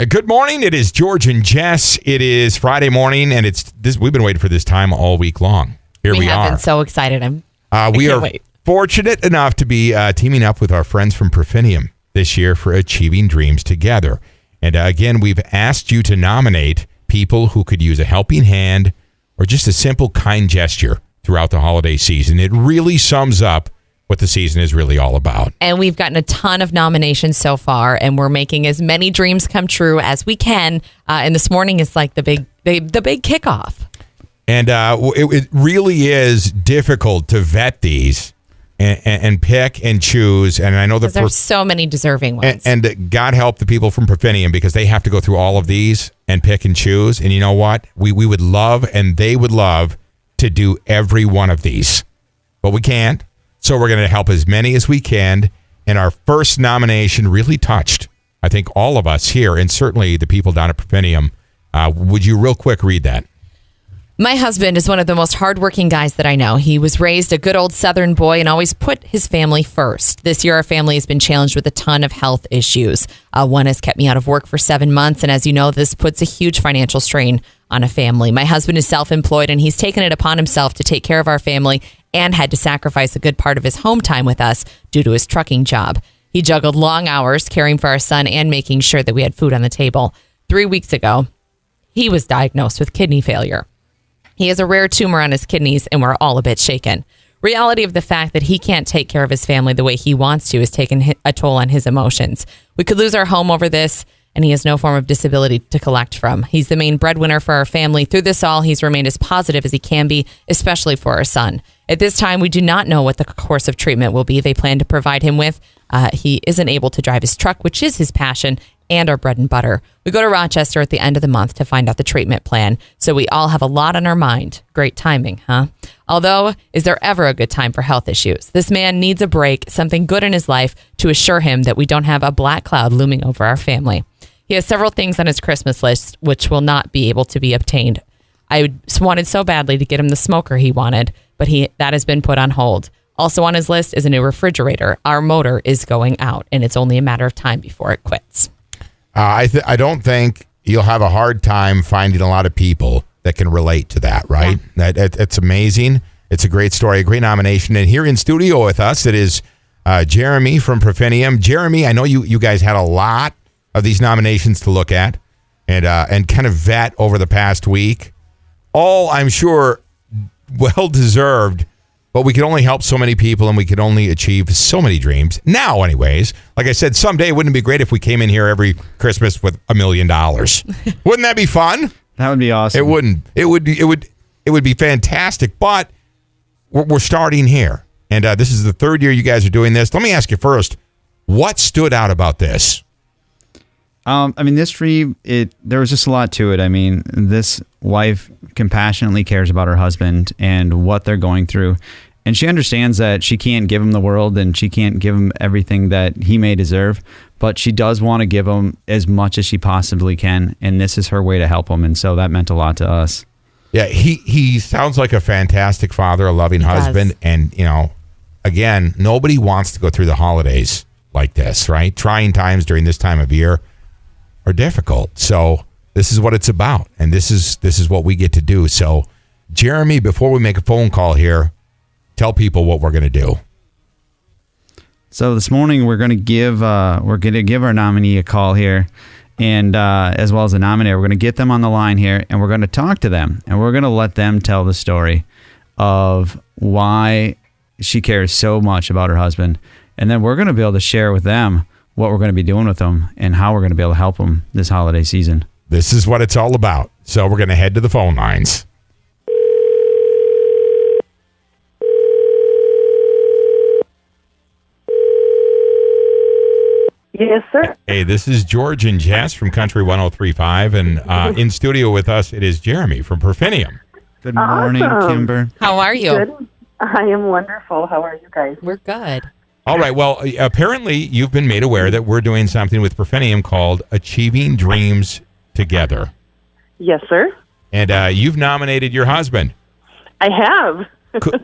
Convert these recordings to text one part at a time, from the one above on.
Good morning. It is George and Jess. It is Friday morning, and it's this. We've been waiting for this time all week long. Here we are. We have been so excited. We are fortunate enough to be teaming up with our friends from Profinium this year for Achieving Dreams Together. And again, we've asked you to nominate people who could use a helping hand or just a simple, kind gesture throughout the holiday season. It really sums up what the season is really all about. And we've gotten a ton of nominations so far, and we're making as many dreams come true as we can. And this morning is like the big kickoff. And it really is difficult to vet these and pick and choose. And I know that there's so many deserving ones. And God help the people from Profinium, because they have to go through all of these and pick and choose. And you know what? We would love, and they would love, to do every one of these. But we can't. So we're going to help as many as we can. And our first nomination really touched, I think, all of us here, and certainly the people down at Profinium. Would you real quick read that? My husband is one of the most hardworking guys that I know. He was raised a good old Southern boy and always put his family first. This year, our family has been challenged with a ton of health issues. One has kept me out of work for 7 months. And as you know, this puts a huge financial strain on a family. My husband is self-employed, and he's taken it upon himself to take care of our family and had to sacrifice a good part of his home time with us due to his trucking job. He juggled long hours caring for our son and making sure that we had food on the table. 3 weeks ago, he was diagnosed with kidney failure. He has a rare tumor on his kidneys, and we're all a bit shaken. Reality of the fact that he can't take care of his family the way he wants to is taking a toll on his emotions. We could lose our home over this, and he has no form of disability to collect from. He's the main breadwinner for our family. Through this all, he's remained as positive as he can be, especially for our son. At this time, we do not know what the course of treatment will be they plan to provide him with. He isn't able to drive his truck, which is his passion, and our bread and butter. We go to Rochester at the end of the month to find out the treatment plan, so we all have a lot on our mind. Great timing, huh? Although, is there ever a good time for health issues? This man needs a break, something good in his life to assure him that we don't have a black cloud looming over our family. He has several things on his Christmas list which will not be able to be obtained. I wanted so badly to get him the smoker he wanted, but that has been put on hold. Also on his list is a new refrigerator. Our motor is going out, and it's only a matter of time before it quits. I don't think you'll have a hard time finding a lot of people that can relate to that, right? Yeah. It's amazing. It's a great story, a great nomination. And here in studio with us, it is Jeremy from Profinium. Jeremy, I know you guys had a lot of these nominations to look at and kind of vet over the past week. All, I'm sure, well-deserved, but we can only help so many people, and we can only achieve so many dreams. Now, anyways, like I said, someday wouldn't it be great if we came in here every Christmas with $1 million? Wouldn't that be fun? That would be awesome. It wouldn't. It would be fantastic, but we're starting here. And this is the third year you guys are doing this. Let me ask you first, what stood out about this? This dream, there was just a lot to it. I mean, this wife compassionately cares about her husband and what they're going through. And she understands that she can't give him the world and she can't give him everything that he may deserve, but she does want to give him as much as she possibly can. And this is her way to help him. And so that meant a lot to us. Yeah, he sounds like a fantastic father, a loving husband. And, again, nobody wants to go through the holidays like this, right? Trying times during this time of year are difficult. So this is what it's about, and this is what we get to do. So, Jeremy, before we make a phone call here, tell people what we're going to do. So this morning we're going to give our nominee a call here, and as well as the nominator, we're going to get them on the line here, and we're going to talk to them, and we're going to let them tell the story of why she cares so much about her husband, and then we're going to be able to share with them what we're going to be doing with them and how we're going to be able to help them this holiday season. This is what it's all about. So we're going to head to the phone lines. Yes, sir. Hey, this is George and Jess from Country 103.5, and in studio with us, it is Jeremy from Perfinium. Good morning, Awesome. Kimber. How are you? Good. I am wonderful. How are you guys? We're good. All right. Well, apparently you've been made aware that we're doing something with Profinium called Achieving Dreams Together. Yes, sir. And you've nominated your husband. I have.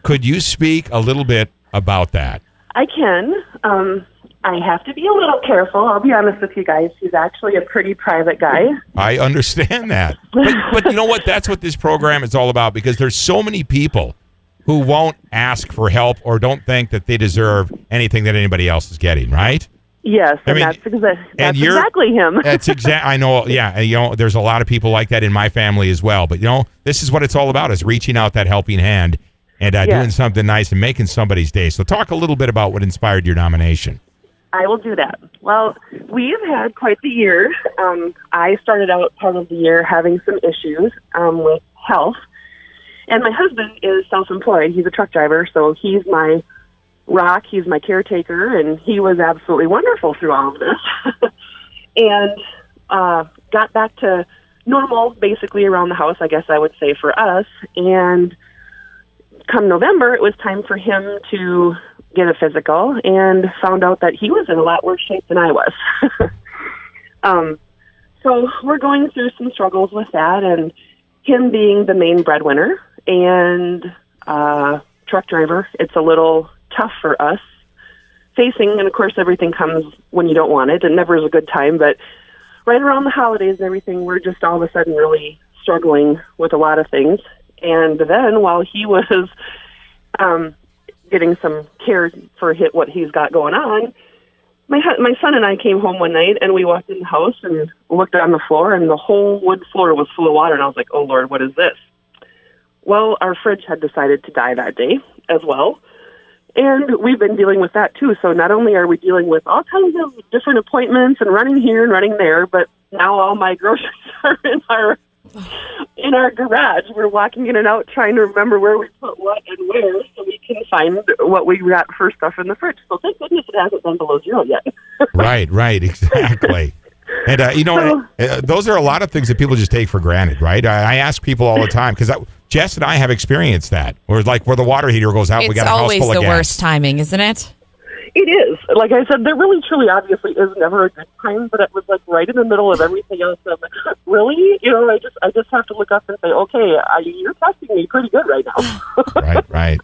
Could you speak a little bit about that? I can. I have to be a little careful. I'll be honest with you guys. He's actually a pretty private guy. I understand that. But you know what? That's what this program is all about, because there's so many people who won't ask for help or don't think that they deserve anything that anybody else is getting, right? Yes, and I mean, that's exactly him. That's I know. Yeah, you know, there's a lot of people like that in my family as well. But you know, this is what it's all about: is reaching out that helping hand and doing something nice and making somebody's day. So, talk a little bit about what inspired your nomination. I will do that. Well, we've had quite the year. I started out part of the year having some issues with health, and my husband is self-employed. He's a truck driver, so he's my rock. He's my caretaker, and he was absolutely wonderful through all of this. And got back to normal, basically around the house, I guess I would say, for us. And come November, it was time for him to get a physical, and found out that he was in a lot worse shape than I was. So we're going through some struggles with that, and him being the main breadwinner and truck driver, it's a little tough for us facing, and of course everything comes when you don't want it. It never is a good time, but right around the holidays and everything, we're just all of a sudden really struggling with a lot of things. And then while he was getting some care for what he's got going on, my son and I came home one night, and we walked in the house and looked on the floor, and the whole wood floor was full of water, and I was like, oh Lord, what is this? Well, our fridge had decided to die that day as well. And we've been dealing with that too. So not only are we dealing with all kinds of different appointments and running here and running there, but now all my groceries are in our garage. We're walking in and out trying to remember where we put what and where, so we can find what we got for stuff in the fridge. So thank goodness it hasn't been below zero yet. Right, exactly. And, those are a lot of things that people just take for granted, right? I ask people all the time, because Jess and I have experienced that. Where the water heater goes out, we got a house full of gas. It's always the worst timing, isn't it? It is. Like I said, there really, truly, obviously is never a good time, but it was like right in the middle of everything else. I'm like, really? You know, I just have to look up and say, okay, you're testing me pretty good right now. Right.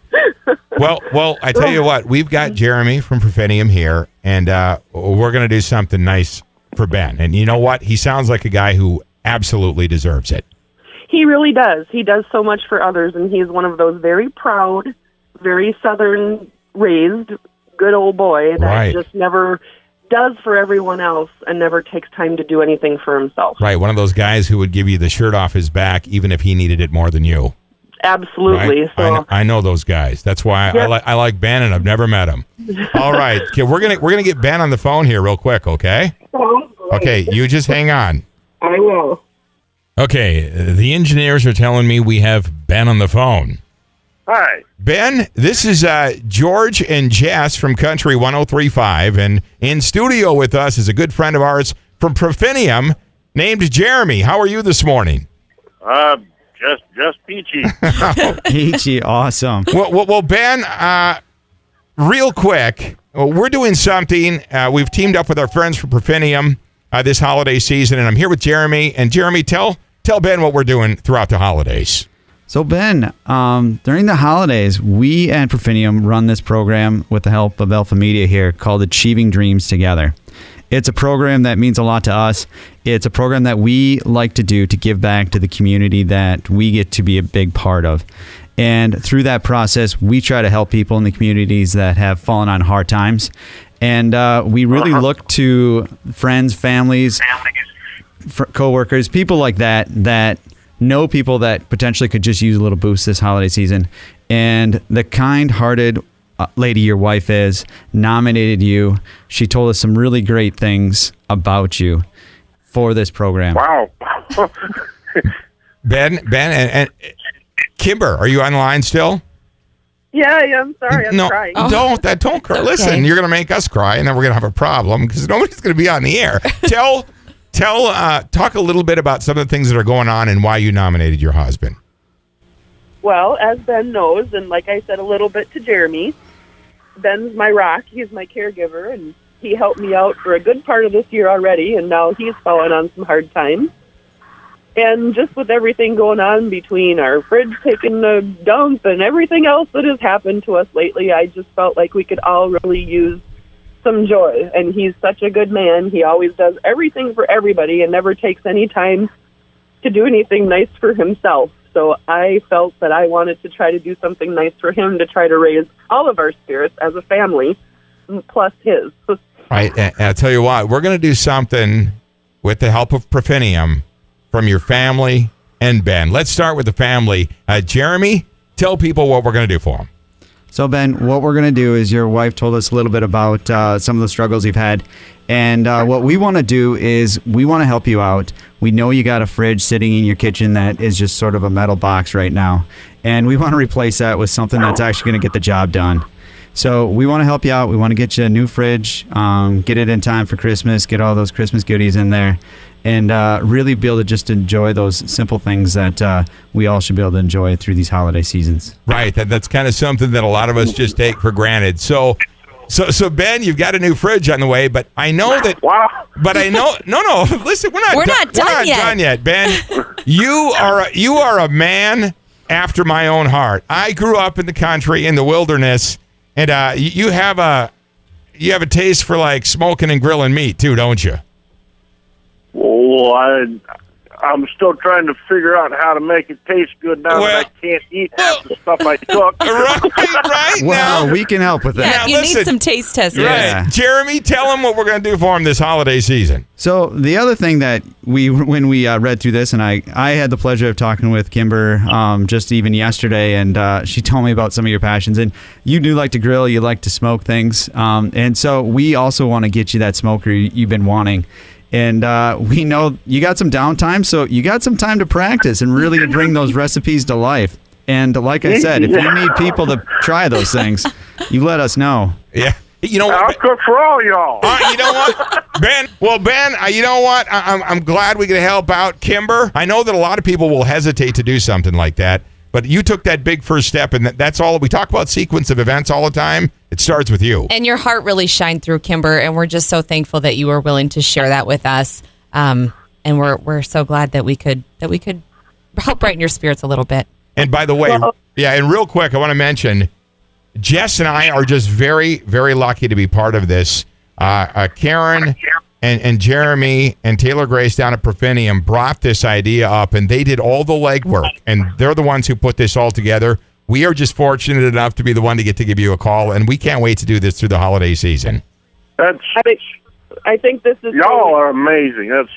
Well, I tell you what, we've got Jeremy from Profinium here, and we're going to do something nice for Ben. And you know what? He sounds like a guy who absolutely deserves it. He really does. He does so much for others, and he's one of those very proud, very Southern-raised, good old boy that just never does for everyone else and never takes time to do anything for himself. Right, one of those guys who would give you the shirt off his back even if he needed it more than you. Absolutely. Right? So I know those guys. That's why I like Ben, and I've never met him. All right, okay, we're gonna get Ben on the phone here real quick, okay? Okay, you just hang on. I will. Okay, the engineers are telling me we have Ben on the phone. Hi. Ben, this is George and Jess from Country 103.5, and in studio with us is a good friend of ours from Profinium named Jeremy. How are you this morning? Just peachy. Peachy, awesome. Well, Ben, real quick, we're doing something. We've teamed up with our friends from Profinium this holiday season, and I'm here with Jeremy. And Jeremy, tell Ben what we're doing throughout the holidays. So Ben, during the holidays, we at Profinium run this program with the help of Alpha Media here called Achieving Dreams Together. It's a program that means a lot to us. It's a program that we like to do to give back to the community that we get to be a big part of. And through that process, we try to help people in the communities that have fallen on hard times. And we really look to friends, families, coworkers, people like that know people that potentially could just use a little boost this holiday season. And the kind-hearted lady your wife is nominated you. She told us some really great things about you for this program. Wow. Ben, and Kimber, are you on the line still? Yeah, I'm sorry. I'm crying. Don't cry. Okay. Listen, you're going to make us cry, and then we're going to have a problem because nobody's going to be on the air. Talk a little bit about some of the things that are going on and why you nominated your husband. Well, as Ben knows, and like I said a little bit to Jeremy, Ben's my rock. He's my caregiver, and he helped me out for a good part of this year already, and now he's fallen on some hard times. And just with everything going on between our fridge taking a dump and everything else that has happened to us lately, I just felt like we could all really use some joy. And he's such a good man. He always does everything for everybody and never takes any time to do anything nice for himself. So I felt that I wanted to try to do something nice for him to try to raise all of our spirits as a family, plus his. Right, and I'll tell you what, we're going to do something with the help of Profinium from your family and Ben. Let's start with the family. Jeremy, tell people what we're going to do for them. So, Ben, what we're going to do is your wife told us a little bit about some of the struggles you've had. And what we want to do is we want to help you out. We know you got a fridge sitting in your kitchen that is just sort of a metal box right now. And we want to replace that with something that's actually going to get the job done. So we want to help you out. We want to get you a new fridge, get it in time for Christmas, get all those Christmas goodies in there, and really be able to just enjoy those simple things that we all should be able to enjoy through these holiday seasons. Right, that's kind of something that a lot of us just take for granted. So Ben, you've got a new fridge on the way, but I know that. Wow. But I know, no. Listen, we're not done yet, Ben. You are a man after my own heart. I grew up in the country, in the wilderness, and you have a taste for like smoking and grilling meat too, don't you? Oh, I'm still trying to figure out how to make it taste good now that I can't eat half the stuff I cook. Right. Well, now, we can help with that. Yeah, if you need some taste testers. Yeah. Jeremy, tell them what we're going to do for him this holiday season. So the other thing that when we read through this, and I had the pleasure of talking with Kimber just even yesterday, and she told me about some of your passions. And you do like to grill, you like to smoke things, and so we also want to get you that smoker you've been wanting. And we know you got some downtime, so you got some time to practice and really bring those recipes to life. And like I said, if you need people to try those things, you let us know. Yeah. You know what? I'll cook for all y'all. You know what, Ben? Well, Ben, you know what? I'm glad we could help out Kimber. I know that a lot of people will hesitate to do something like that, but you took that big first step, and that's all. We talk about sequence of events all the time. It starts with you. And your heart really shined through, Kimber, and we're just so thankful that you were willing to share that with us. And we're so glad that we could help brighten your spirits a little bit. And by the way, and real quick, I want to mention, Jess and I are just very, very lucky to be part of this. Karen and Jeremy and Taylor Grace down at Profinium brought this idea up, and they did all the legwork, and they're the ones who put this all together. We are just fortunate enough to be the one to get to give you a call, and we can't wait to do this through the holiday season. I think this is... Y'all are amazing. That's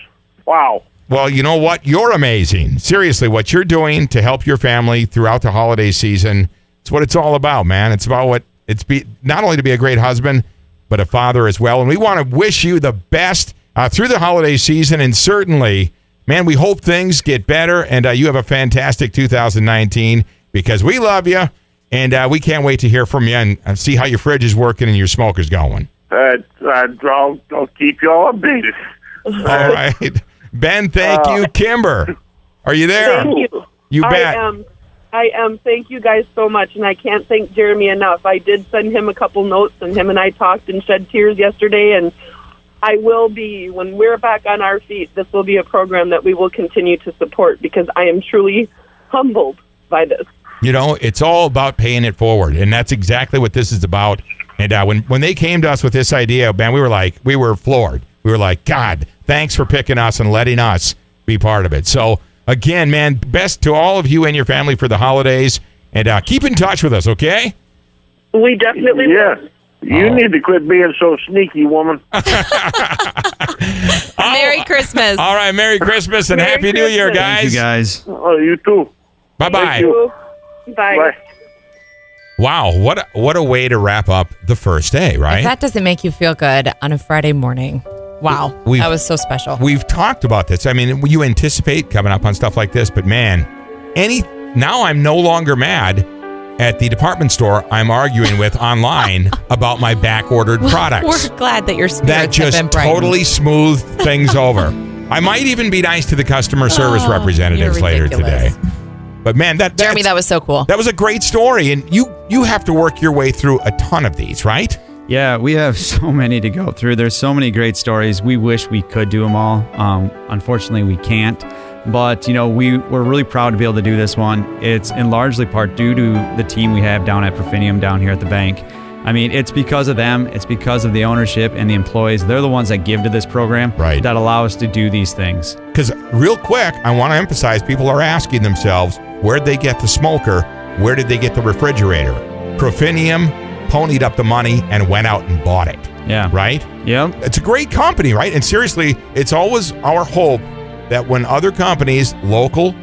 wow. Well, you know what? You're amazing. Seriously, what you're doing to help your family throughout the holiday season, it's what it's all about, man. It's about not only to be a great husband, but a father as well. And we want to wish you the best through the holiday season. And certainly, man, we hope things get better and you have a fantastic 2019 because we love you. And we can't wait to hear from you and see how your fridge is working and your smoker's going. I'll keep y'all updated. All right. Ben, thank you. Kimber, are you there? Thank you. You bet. I am. Thank you guys so much, and I can't thank Jeremy enough. I did send him a couple notes, and him and I talked and shed tears yesterday, and I will be, when we're back on our feet, this will be a program that we will continue to support because I am truly humbled by this. You know, it's all about paying it forward, and that's exactly what this is about. And when they came to us with this idea, man, we were floored. We were like, God, thanks for picking us and letting us be part of it. So, again, man, best to all of you and your family for the holidays, and keep in touch with us, okay? We definitely will. You need to quit being so sneaky, woman. Merry Christmas. All right, Merry Christmas and Merry Happy New Year, Christmas. guys. Thank you, guys. Oh, you too. Bye-bye. Thank you. Bye. Bye. Wow, what a way to wrap up the first day, right? If that doesn't make you feel good on a Friday morning. Wow, that was so special. We've talked about this. I mean, you anticipate coming up on stuff like this, but man, now I'm no longer mad at the department store I'm arguing with online about my back-ordered products. We're glad that your spirits That just have been brightened. totally smoothed things over. I might even be nice to the customer service representatives you're later ridiculous. today. But man, Jeremy, that was so cool. That was a great story, and you have to work your way through a ton of these, right? Yeah, we have so many to go through. There's so many great stories. We wish we could do them all. Unfortunately, we can't. But, you know, we're really proud to be able to do this one. It's in largely part due to the team we have down at Profinium down here at the bank. I mean, it's because of them. It's because of the ownership and the employees. They're the ones that give to this program Right. that allow us to do these things. Because real quick, I want to emphasize, people are asking themselves, where'd they get the smoker? Where did they get the refrigerator? Profinium ponied up the money and went out and bought it. Yeah. Right? Yep. It's a great company, right? And seriously, it's always our hope that when other companies, local,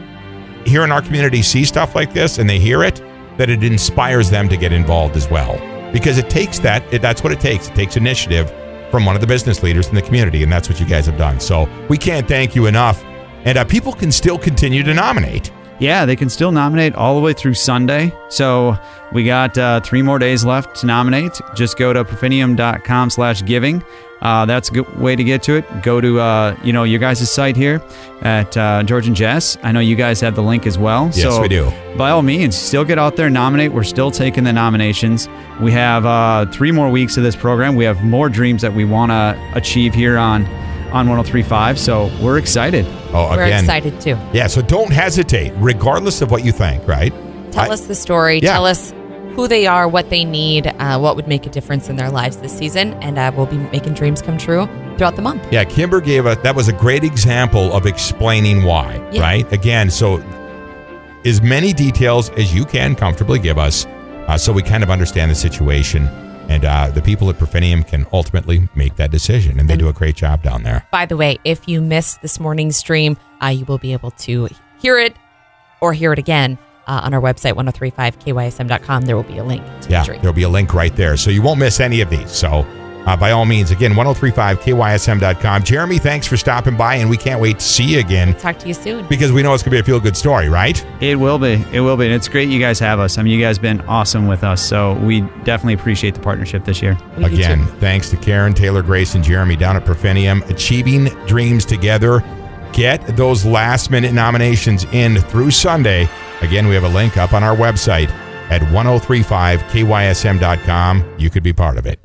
here in our community, see stuff like this and they hear it, that it inspires them to get involved as well. Because it takes that's what it takes. It takes initiative from one of the business leaders in the community, and that's what you guys have done. So we can't thank you enough. And people can still continue to nominate. Yeah, they can still nominate all the way through Sunday. So we got 3 more days left to nominate. Just go to profinium.com/giving. That's a good way to get to it. Go to your guys' site here at George and Jess. I know you guys have the link as well. Yes, so we do. By all means, still get out there, nominate. We're still taking the nominations. We have 3 more weeks of this program. We have more dreams that we want to achieve here on 103.5. So we're excited. Oh, We're again, excited too. Yeah, so don't hesitate, regardless of what you think, right? Tell us the story. Yeah. Tell us who they are, what they need, what would make a difference in their lives this season, and we'll be making dreams come true throughout the month. Yeah, Kimber that was a great example of explaining why, Yeah. right? Again, so as many details as you can comfortably give us so we kind of understand the situation, and the people at Profinium can ultimately make that decision, and they do a great job down there. By the way, if you missed this morning's stream, you will be able to hear it or hear it again on our website, 1035kysm.com. There will be a link to the Yeah, stream. there'll be a link right there, so you won't miss any of these. So by all means, again, 1035kysm.com. Jeremy, thanks for stopping by, and we can't wait to see you again Talk to you soon. because we know it's going to be a feel-good story, right? It will be. It will be. And it's great you guys have us. I mean, you guys have been awesome with us. So we definitely appreciate the partnership this year. We do Again, too. thanks to Karen, Taylor, Grace, and Jeremy down at Profinium, achieving dreams together. Get those last-minute nominations in through Sunday. Again, we have a link up on our website at 1035kysm.com. You could be part of it.